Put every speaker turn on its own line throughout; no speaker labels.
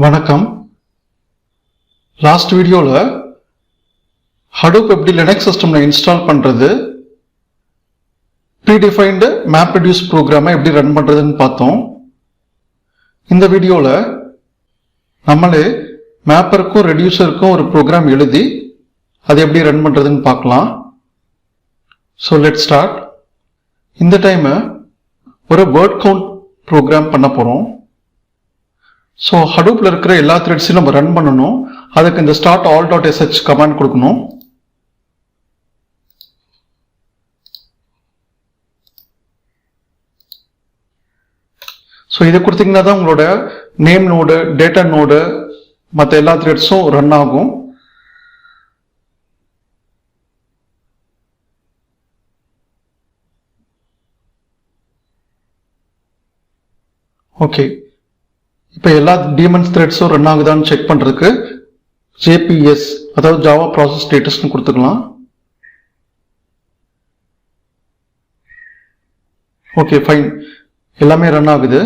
வணக்கம். லாஸ்ட் வீடியோல Hadoop எப்படி லினக்ஸ் சிஸ்டம்ல இன்ஸ்டால் பண்றது, ப்ரீடிஃபைன்டு மேப் ரெடியூஸ் ப்ரோக்ராமை எப்படி ரன் பண்றதுன்னு பார்த்தோம். இந்த வீடியோல நம்மளே மேப்பருக்கும் ரெடியூசருக்கும் ஒரு ப்ரோக்ராம் எழுதி அதை எப்படி ரன் பண்றதுன்னு பார்க்கலாம். So let start. இந்த டைம் ஒரு வேர்ட் கவுண்ட் ப்ரோக்ராம் பண்ண போறோம். ஸோ ஹடூப்ல இருக்கிற எல்லா த்ரெட்ஸையும் நம்ம ரன் பண்ணணும். அதுக்கு இந்த start all dot S H command கொடுக்கணும். ஸோ இதை கொடுத்தீங்கன்னா தான் உங்களோட நேம் நோடு, டேட்டா நோடு, மற்ற எல்லா த்ரெட்ஸும் ரன் ஆகும். ஓகே, இப்போ எல்லா டீமன்ஸ் த்ரெட்ஸும் ரன் ஆகுதான்னு செக் பண்ணுறதுக்கு ஜேபிஎஸ், அதாவது ஜாவா ப்ராசஸ் ஸ்டேட்டஸ்னு கொடுத்துக்கலாம். ஓகே ஃபைன், எல்லாமே ரன் ஆகுது.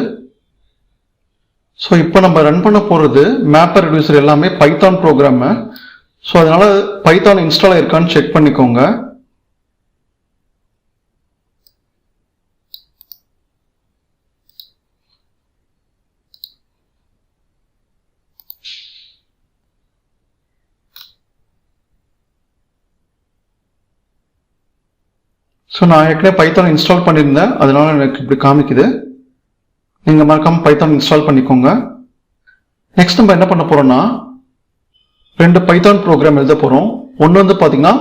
ஸோ இப்போ நம்ம ரன் பண்ண போகிறது மேப்பர் ரெடியூசர் எல்லாமே பைத்தான் ப்ரோக்ராமு. ஸோ அதனால பைத்தான் இன்ஸ்டால் ஆயிருக்கான்னு செக் பண்ணிக்கோங்க. ஸோ நான் ஏற்கனவே பைத்தான் இன்ஸ்டால் பண்ணியிருந்தேன், அதனால எனக்கு இப்படி காமிக்குது. நீங்கள் மறக்காம பைத்தான் இன்ஸ்டால் பண்ணிக்கோங்க. நெக்ஸ்ட் நம்ம என்ன பண்ண போறோம்னா, ரெண்டு பைத்தான் ப்ரோக்ராம் எழுத போகிறோம். ஒன்று வந்து பார்த்தீங்கன்னா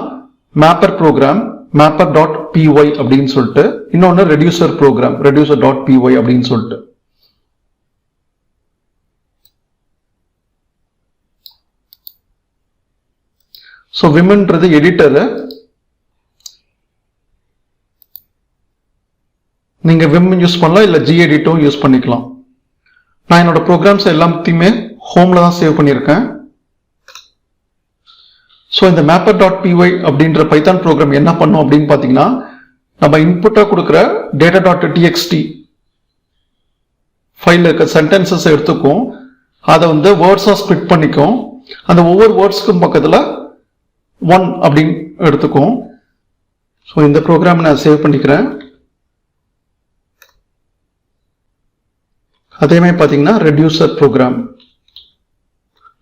mapper program, mapper dot PY அப்படின்னு சொல்லிட்டு, இன்னொன்று reducer program, reducer dot PY அப்படின்னு சொல்லிட்டு. ஸோ விம்ன்றது எடிட்டரு. நீங்க விம் யூஸ் பண்ணலாம், இல்லை ஜிஎடிட்டும் யூஸ் பண்ணிக்கலாம். நான் என்னோட ப்ரோக்ராம்ஸ் எல்லாத்தையுமே ஹோம்ல தான் சேவ் பண்ணியிருக்கேன். ஸோ இந்த மேப்பர் டாட் பிஒய் அப்படின்ற பைத்தான் ப்ரோக்ராம் என்ன பண்ணும் அப்படின்னு பார்த்தீங்கன்னா, நம்ம இன்புட்டா கொடுக்குற டேட்டா டாட் டிஎக்ஸ்டி ஃபைலில் இருக்க சென்டென்சஸ் எடுத்துக்கும், அதை வந்து வேர்ட்ஸாக ஸ்பிளிட் பண்ணிக்கும். அந்த ஒவ்வொரு வேர்ட்ஸ்க்கும் பக்கத்தில் 1 அப்படின்னு எடுத்துக்கும். ஸோ இந்த ப்ரோக்ராம் நான் சேவ் பண்ணிக்கிறேன். அதே மாதிரி பார்த்தீங்கன்னா reducer program,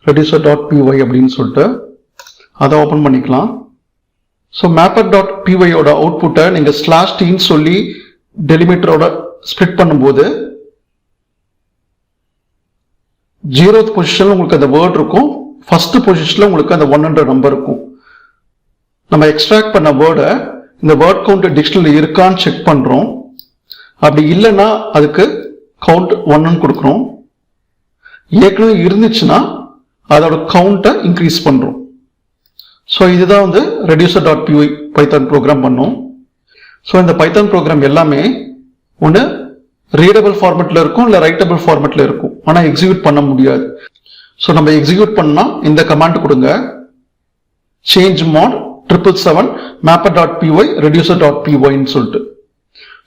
reducer dot PY அப்படின்னு சொல்லிட்டு அதை ஓப்பன் பண்ணிக்கலாம். ஸோ மேப்பர் டாட் பிஒயோட அவுட்புட்டை நீங்கள் /t சொல்லி டெலிமிட்டரோட ஸ்ப்ளிட் பண்ணும்போது 0th பொசிஷனில் உங்களுக்கு அந்த வேர்ட் இருக்கும், ஃபர்ஸ்ட் பொசிஷனில் உங்களுக்கு அந்த 100 நம்பர் இருக்கும். நம்ம எக்ஸ்ட்ராக்ட் பண்ண வேர்டை இந்த வேர்ட் கவுண்ட் டிக்ஷனரி இருக்கான்னு செக் பண்ணுறோம். அப்படி இல்லைன்னா அதுக்கு கவுண்ட் 1 கொடுக்குறோம். ஏற்கனவே இருந்துச்சுன்னா அதோட கவுண்ட்டை இன்க்ரீஸ் பண்ணுறோம். ஸோ இதுதான் வந்து reducer dot PY Python program பண்ணோம். ஸோ இந்த பைத்தான் ப்ரோக்ராம் எல்லாமே ஒன்று ரீடபிள் ஃபார்மேட்டில் இருக்கும், இல்லை ரைட்டபிள் ஃபார்மேட்டில் இருக்கும். ஆனால் எக்ஸிக்யூட் பண்ண முடியாது. ஸோ நம்ம எக்ஸிக்யூட் பண்ணால் இந்த கமாண்ட் கொடுங்க, change mod 777 mapper dot PY reducer dot பிஒய்ன்னு சொல்லிட்டு.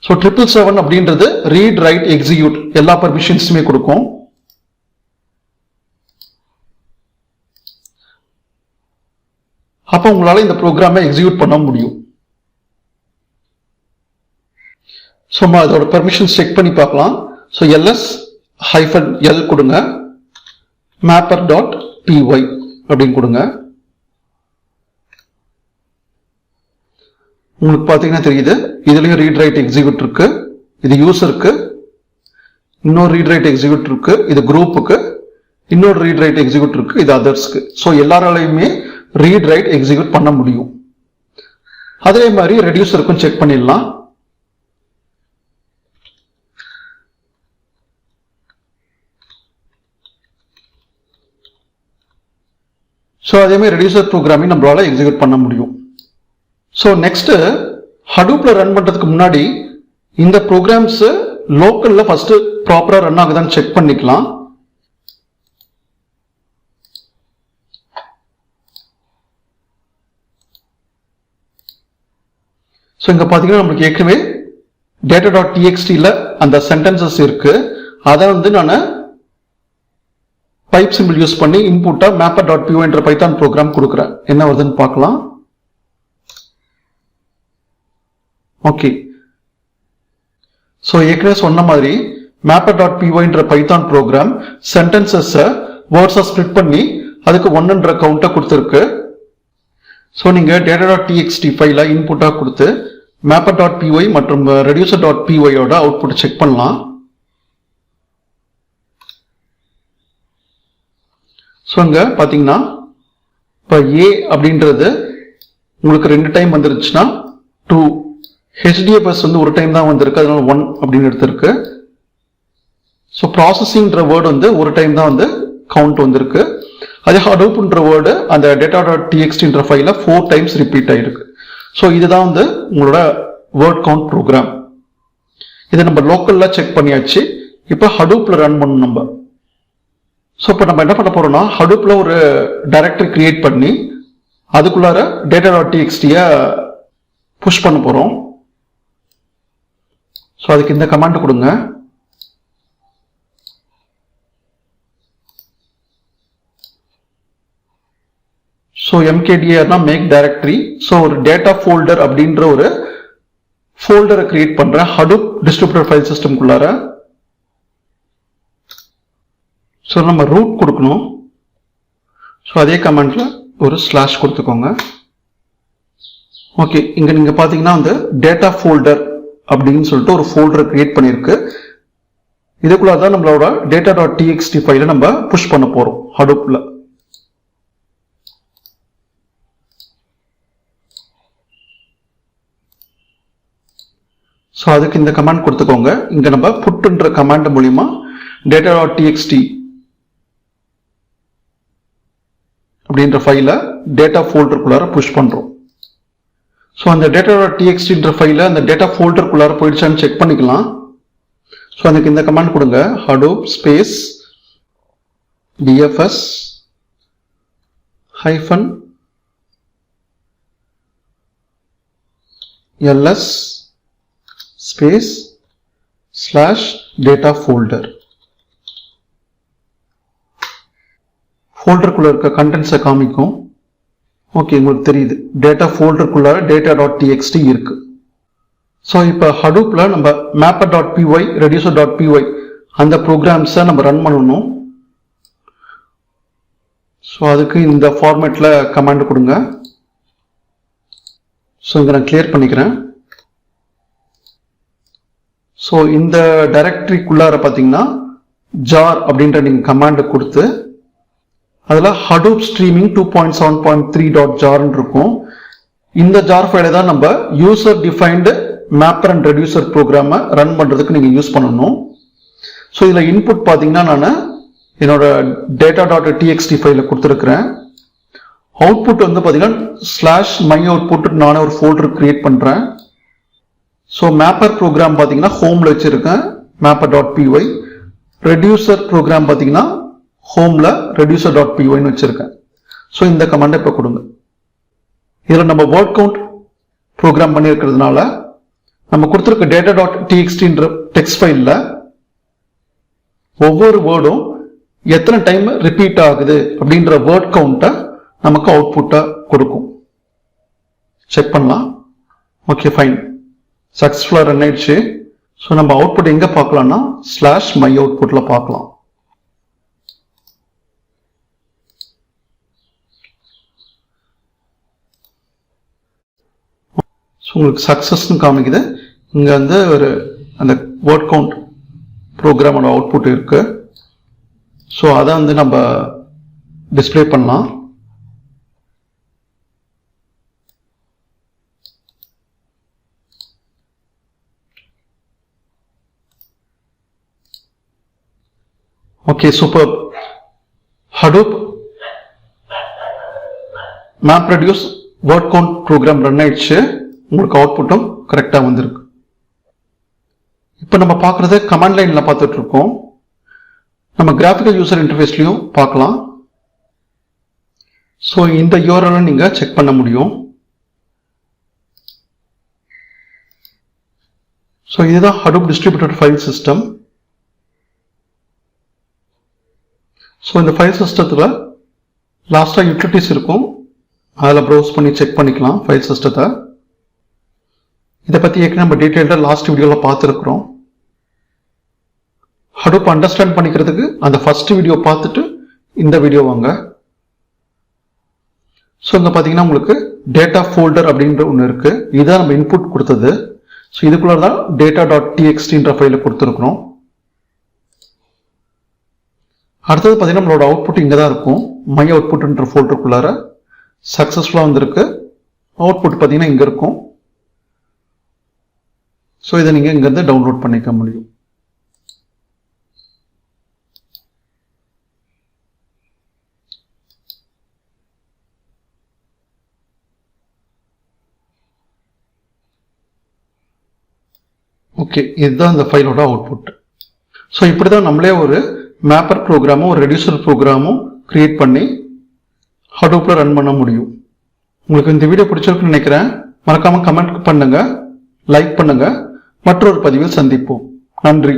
ஸோ 777 அப்படின்றது ரீட், ரைட், எக்ஸிக்யூட் எல்லா பர்மிஷன்ஸுமே கொடுக்கும். அப்போ உங்களால இந்த ப்ரோக்ராமை எக்ஸிக்யூட் பண்ண முடியும். ஸோ அதோட பர்மிஷன்ஸ் செக் பண்ணி பார்க்கலாம். ஸோ ls-l கொடுங்க, மேப்பர் டாட் பிஒய் அப்படின்னு கொடுங்க. உங்களுக்கு பார்த்தீங்கன்னா தெரியுது, இதுலயும் ரீட் ரைட் எக்ஸிக்யூட் இருக்கு. இது யூசருக்கு, இன்னொரு ரீட் ரைட் எக்ஸிக்யூட் இருக்கு. இது குரூப்புக்கு, இன்னொரு ரீட் ரைட் எக்ஸிக்யூட் இருக்கு. இது அதர்ஸ்க்கு. ஸோ எல்லாராலையுமே ரீட் ரைட் எக்ஸிக்யூட் பண்ண முடியும். அதே மாதிரி ரெடியூசருக்கும் செக் பண்ணிடலாம். ஸோ அதே மாதிரி ரெடியூசர் ப்ரோக்ராமிங் நம்மளால எக்ஸிக்யூட் பண்ண முடியும். ஸோ நெக்ஸ்ட் ஹடூப்ல ரன் பண்றதுக்கு முன்னாடி இந்த ப்ரோக்ராம்ஸ் லோக்கல்ல ஃபர்ஸ்ட் ப்ராப்பரா ரன் ஆகுதான்னு செக் பண்ணிக்கலாம். ஸோ இங்க பாத்தீங்கன்னா நம்மளுக்கு ஏற்கனவே டேட்டா டாட் டிஎக்ஸ்டியில் அந்த சென்டென்சஸ் இருக்கு. அதை வந்து நான் பைப் சிம்பிள் யூஸ் பண்ணி இன்புட்டா mapper.py என்ற பைத்தான் ப்ரோக்ராம் கொடுக்குறேன். என்ன வருதுன்னு பார்க்கலாம். ஓகே, ஸோ ஏற்கனவே சொன்ன மாதிரி mapper.py என்ற பைத்தான் ப்ரோக்ராம் சென்டென்சஸை வேர்ட்ஸை ஸ்ப்ளிட் பண்ணி அதுக்கு 1 கவுண்டை கொடுத்துருக்கு. ஸோ நீங்கள் data.txt ஃபைலை இன்புட்டாக கொடுத்து mapper.py மற்றும் reducer.py ஓட அவுட்புட் செக் பண்ணலாம். ஸோ இங்கே பார்த்தீங்கன்னா இப்போ ஏ அப்படின்றது உங்களுக்கு 2 டைம் வந்துருச்சுன்னா 2, HDFS வந்து ஒரு டைம் தான் வந்திருக்கு, அதனால 1 அப்படின்னு எடுத்திருக்கு. ஸோ ப்ராசஸிங்ன்ற வேர்டு வந்து ஒரு டைம் தான் வந்து கவுண்ட் வந்திருக்கு. அதே ஹடூப்ன்ற வேர்டு அந்த data.txt ஃபைல 4 டைம்ஸ் ரிப்பீட் ஆயிருக்கு. ஸோ இதுதான் வந்து உங்களோட வேர்ட் கவுண்ட் ப்ரோக்ராம். இதை நம்ம லோக்கல்ல செக் பண்ணியாச்சு. இப்போ ஹடூப்ல ரன் பண்ணணும் நம்ம. ஸோ இப்போ நம்ம என்ன பண்ண போறோம்னா ஹடூப்ல ஒரு டைரக்டரி கிரியேட் பண்ணி அதுக்குள்ளார data.txt-ய புஷ் பண்ண போறோம். ஸோ அதுக்கு இந்த கமாண்ட் கொடுங்க. ஸோ mkdirனா மேக் டைரக்டரி. ஸோ ஒரு டேட்டா ஃபோல்டர் அப்படின்ற ஒரு ஃபோல்டரை கிரியேட் பண்றேன் ஹடூப் டிஸ்ட்ரிபியூட்டர் ஃபைல் சிஸ்டம்குள்ளார. ஸோ நம்ம ரூட் கொடுக்கணும். ஸோ அதே கமாண்ட்ல ஒரு ஸ்லாஷ் கொடுத்துக்கோங்க. ஓகே, இங்க நீங்க பாத்தீங்கன்னா வந்து டேட்டா ஃபோல்டர் அப்படின்னு சொல்லிட்டு ஒரு ஃபோல்டரை கிரியேட் பண்ணிருக்கு. இதுக்குள்ள தான் நம்மளோட data.txt ஃபைலை நம்ம புஷ் பண்ண போறோம் ஹடூப்ல. ஸோ அதுக்கு இந்த கமாண்ட் கொடுத்துக்கோங்க. இங்க நம்ம புட்ன்ற கமாண்ட் மூலியமா data.txt அப்படின்ற ஃபைலை டேட்டா ஃபோல்டருக்குள்ளார புஷ் பண்றோம். ஸோ அந்த data.txt ஃபைலை அந்த டேட்டா ஃபோல்டருக்குள்ளார போயிடுச்சான்னு செக் பண்ணிக்கலாம். ஸோ அதுக்கு இந்த கமாண்ட் கொடுங்க. hadoop space dfs -ls space /data folder. ஃபோல்டருக்குள்ள இருக்க கண்டென்ட்ஸை காமிக்கும். ஓகே, உங்களுக்கு தெரியுது டேட்டா ஃபோல்டருக்குள்ள data.txt இருக்கு. ஸோ இப்போ ஹடூப்ல நம்ம mapper.py reducer.py அந்த ப்ரோக்ராம்ஸை நம்ம ரன் பண்ணணும். ஸோ அதுக்கு இந்த ஃபார்மேட்ல கமாண்ட் கொடுங்க. ஸோ இங்க நான் கிளியர் பண்ணிக்கிறேன். ஸோ இந்த டைரக்டரிக்குள்ளார பார்த்தீங்கன்னா ஜார் அப்படின்ற நீங்க கமாண்ட் கொடுத்து அதில் ஹடூப் ஸ்ட்ரீமிங் 2.7.3.jar இருக்கும். இந்த ஜார் ஃபைலை தான் நம்ம user defined mapper and reducer ப்ரோக்ராமை ரன் பண்ணுறதுக்கு நீங்கள் யூஸ் பண்ணணும். ஸோ இதில் இன்புட் பார்த்தீங்கன்னா நான் என்னோட data.txt ஃபைலை கொடுத்துருக்குறேன். அவுட்புட் வந்து பார்த்தீங்கன்னா /myoutput நானே ஒரு ஃபோல்டர் கிரியேட் பண்ணுறேன். ஸோ மேப்பர் ப்ரோக்ராம் பார்த்தீங்கன்னா ஹோமில் வச்சுருக்கேன் mapper.py. ரெடியூசர் ப்ரோக்ராம் பார்த்தீங்கன்னா ஹோம்ல reducer.pyன்னு வச்சிருக்கேன். ஸோ இந்த கமாண்டை இப்போ கொடுங்க. இதில் நம்ம வேர்ட் கவுண்ட் ப்ரோக்ராம் பண்ணியிருக்கிறதுனால நம்ம கொடுத்துருக்க data.txt டெக்ஸ்ட் ஃபைலில் ஒவ்வொரு வேர்டும் எத்தனை டைம் ரிப்பீட் ஆகுது அப்படின்ற வேர்ட் கவுண்ட்டை நமக்கு அவுட்புட்டாக கொடுக்கும். செக் பண்ணலாம். ஓகே, ஃபைன், சக்ஸஸ்ஃபுல்லாக ரன் ஆயிடுச்சு. ஸோ நம்ம அவுட்புட் எங்கே பார்க்கலாம்னா /myoutputல பார்க்கலாம். ஸோ உங்களுக்கு சக்ஸஸ்ன்னு காமிக்குது. இங்கே வந்து ஒரு அந்த வேர்ட் கவுண்ட் ப்ரோக்ராமோட அவுட்புட் இருக்கு. ஸோ அதை வந்து நம்ம டிஸ்பிளே பண்ணலாம். Okay, super. Hadoop map reduce word count program run ஆயிடுச்சு. உங்களுக்கு அவுட்புட்டும் கரெக்டாக வந்திருக்கு. இப்போ நம்ம பார்க்குறது கமாண்ட் லைனில் பார்த்துட்டு இருக்கோம். நம்ம கிராஃபிக்கல் யூசர் இன்டர்ஃபேஸ்லையும் பார்க்கலாம். ஸோ இந்த URL நீங்கள் செக் பண்ண முடியும். ஸோ இதுதான் Hadoop distributed file system. So இந்த ஃபைல் சிஸ்டத்தில் லாஸ்ட்டாக யூட்டிலிட்டிஸ் இருக்கும், அதில் ப்ரௌஸ் பண்ணி செக் பண்ணிக்கலாம் ஃபைல் சிஸ்டத்தை. இதை பற்றி ஏற்கனவே நம்ம டீட்டெயில்டாக லாஸ்ட் வீடியோவில் பார்த்துருக்குறோம். ஹடூப் அண்டர்ஸ்டாண்ட் பண்ணிக்கிறதுக்கு அந்த ஃபர்ஸ்ட் வீடியோ பார்த்துட்டு இந்த வீடியோ வாங்க. ஸோ இங்கே பார்த்தீங்கன்னா உங்களுக்கு டேட்டா ஃபோல்டர் அப்படின்ற ஒன்று இருக்குது. இதுதான் நம்ம இன்புட் கொடுத்தது. ஸோ இதுக்குள்ளே தான் data.txt ஃபைலை கொடுத்துருக்குறோம். அடுத்தது பார்த்தீங்கன்னா நம்மளோட அவுட்புட் இங்கே தான் இருக்கும். மை அவுட்புட்ன்ற ஃபோல்டருக்குள்ளார சக்ஸஸ்ஃபுல்லாக வந்திருக்கு. அவுட்புட் பார்த்தீங்கன்னா இங்கே இருக்கும். ஸோ இதை நீங்கள் இங்கேருந்து டவுன்லோட் பண்ணிக்க முடியும். ஓகே, இதுதான் இந்த ஃபைலோட அவுட்புட். ஸோ இப்படி தான் நம்மளே ஒரு மேப்பர் ப்ரோக்ராமும் ஒரு ரெடியூசர் ப்ரோக்ராமும் கிரியேட் பண்ணி ஹடூப்பில் ரன் பண்ண முடியும். உங்களுக்கு இந்த வீடியோ பிடிச்சிருக்குன்னு நினைக்கிறேன். மறக்காமல் கமெண்ட் பண்ணுங்கள், லைக் பண்ணுங்கள். மற்றொரு பதிவில் சந்திப்போம். நன்றி.